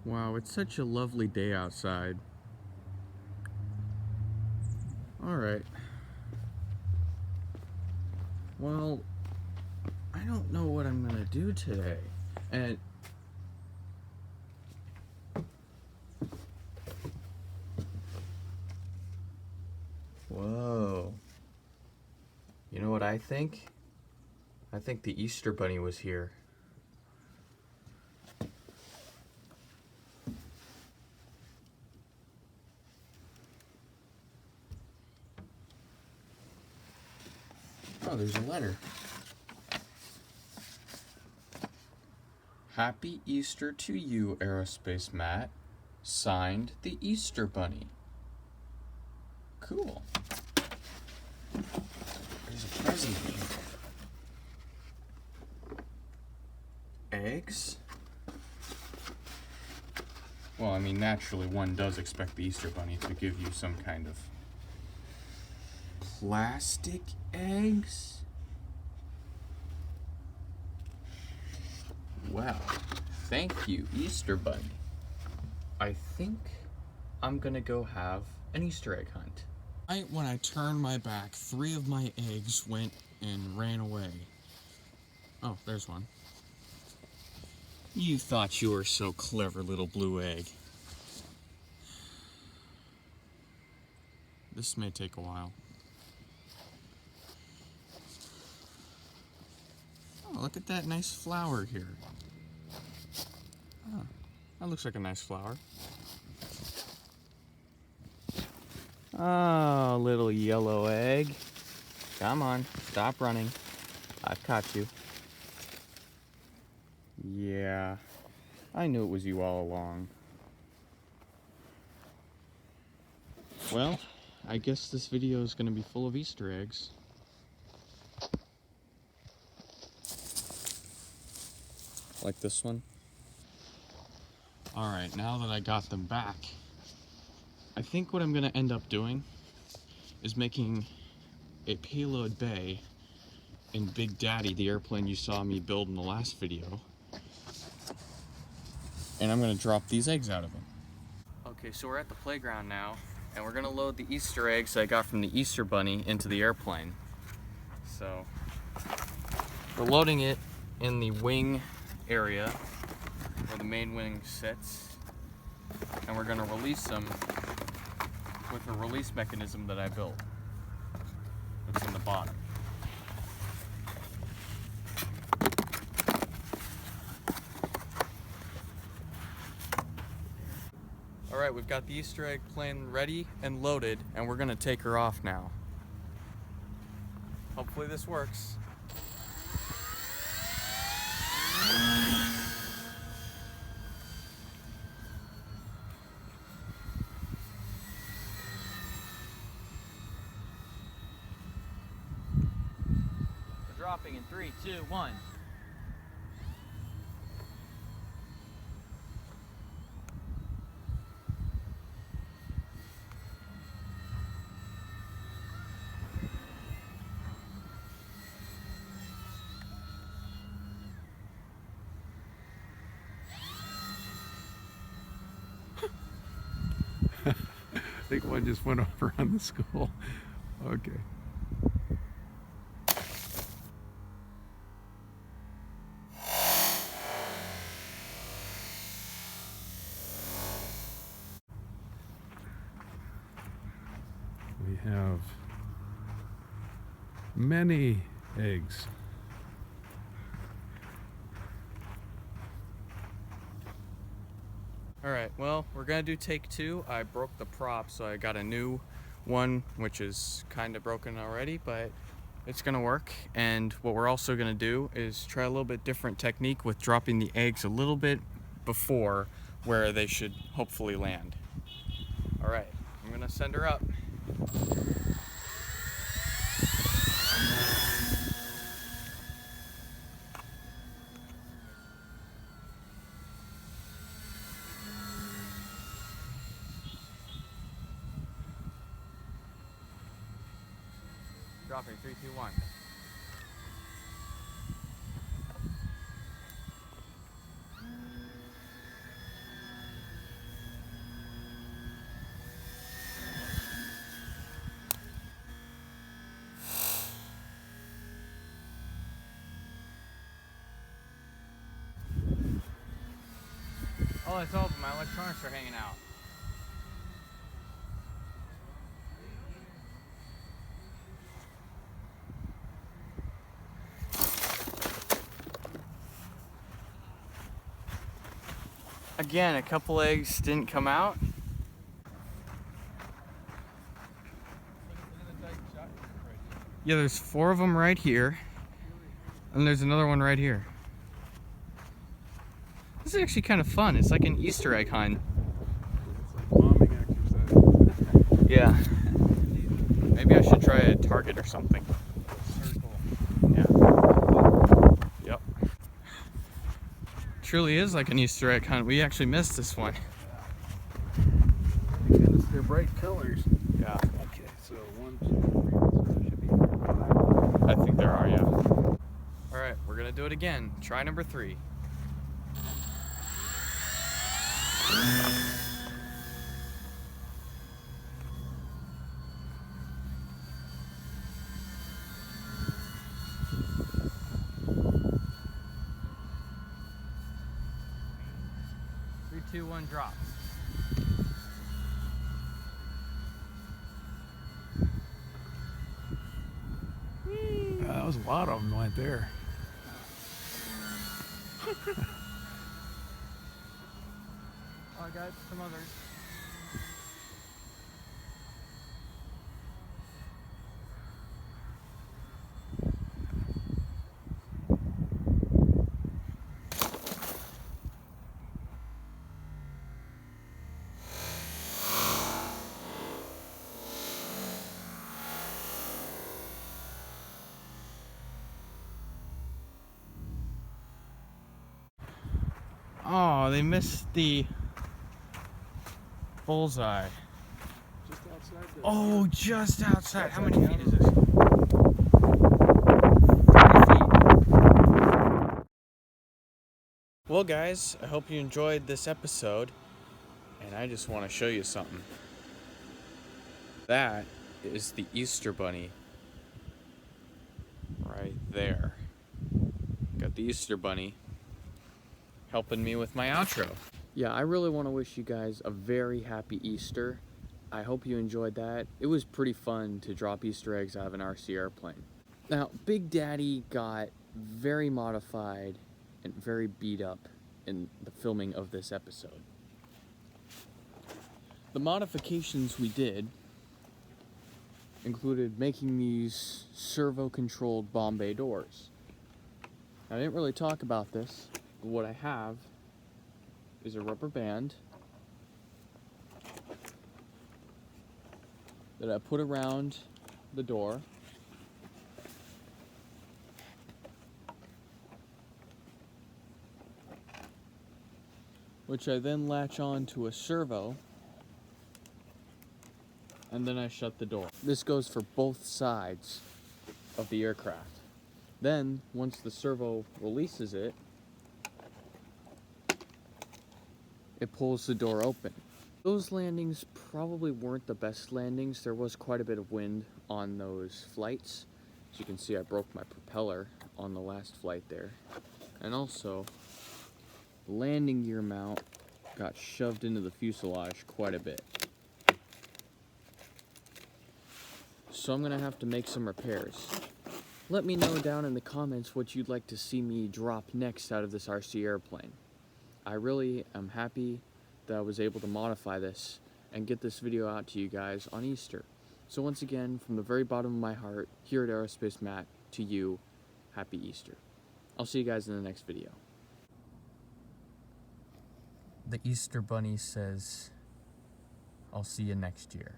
Wow, it's such a lovely day outside. Alright. Well, I don't know what I'm gonna do today. And whoa. You know what I think? I think the Easter Bunny was here. Oh, there's a letter. Happy Easter to you, Aerospace Matt. Signed, the Easter Bunny. Cool. There's a present here. Eggs? Well, I mean, naturally, one does expect the Easter Bunny to give you some kind of plastic eggs? Well, thank you, Easter Bunny. I think I'm gonna go have an Easter egg hunt. Right when I turned my back, 3 of my eggs went and ran away. Oh, there's one. You thought you were so clever, little blue egg. This may take a while. Oh, look at that nice flower here. Oh, that looks like a nice flower. Oh, little yellow egg. Come on, stop running. I've caught you. Yeah, I knew it was you all along. Well, I guess this video is going to be full of Easter eggs. Like this one. Alright, now that I got them back, I think what I'm going to end up doing is making a payload bay in Big Daddy, the airplane you saw me build in the last video. And I'm going to drop these eggs out of them. Okay, so we're at the playground now, and we're going to load the Easter eggs I got from the Easter Bunny into the airplane. So, we're loading it in the wing area where the main wing sits, and we're going to release them with a release mechanism that I built. It's in the bottom. Alright, we've got the Easter egg plane ready and loaded, and we're going to take her off now. Hopefully this works. We're dropping in 3, 2, 1. I think one just went over on the school. Okay. We have many eggs. Alright, well, we're gonna do take 2. I broke the prop, so I got a new one, which is kind of broken already, but it's gonna work. And what we're also gonna do is try a little bit different technique with dropping the eggs a little bit before where they should hopefully land. Alright, I'm gonna send her up. Dropping 3, 2, 1. Oh, it's open. My electronics are hanging out. Again, a couple eggs didn't come out. Yeah, there's 4 of them right here. And there's another one right here. This is actually kind of fun. It's like an Easter egg hunt. It's like bombing exercise. Yeah. Maybe I should try a target or something. Circle. Yeah. Yep. Truly is like an Easter egg hunt. We actually missed this one. Thank goodness they're bright colors. Yeah. Okay, so 1, 2, 3, so there should be 5. I think there are, yeah. All right, we're gonna do it again. Try number 3. Three, 2, 1, drop. That was a lot of them went there. I got some others. Oh, they missed the bullseye. Just outside the... Oh, just outside. How many feet is this? 30 feet. Well, guys, I hope you enjoyed this episode. And I just want to show you something. That is the Easter Bunny. Right there. Got the Easter Bunny helping me with my outro. Yeah, I really want to wish you guys a very happy Easter. I hope you enjoyed that. It was pretty fun to drop Easter eggs out of an RC airplane. Now, Big Daddy got very modified and very beat up in the filming of this episode. The modifications we did included making these servo-controlled Bombay doors. Now, I didn't really talk about this, but what I have is a rubber band that I put around the door. Which I then latch on to a servo, and then I shut the door. This goes for both sides of the aircraft. Then, once the servo releases it, it pulls the door open. Those landings probably weren't the best landings. There was quite a bit of wind on those flights. As you can see, I broke my propeller on the last flight there. And also, the landing gear mount got shoved into the fuselage quite a bit. So I'm gonna have to make some repairs. Let me know down in the comments what you'd like to see me drop next out of this RC airplane. I really am happy that I was able to modify this and get this video out to you guys on Easter. So once again, from the very bottom of my heart, here at Aerospace Matt, to you, happy Easter. I'll see you guys in the next video. The Easter Bunny says, I'll see you next year.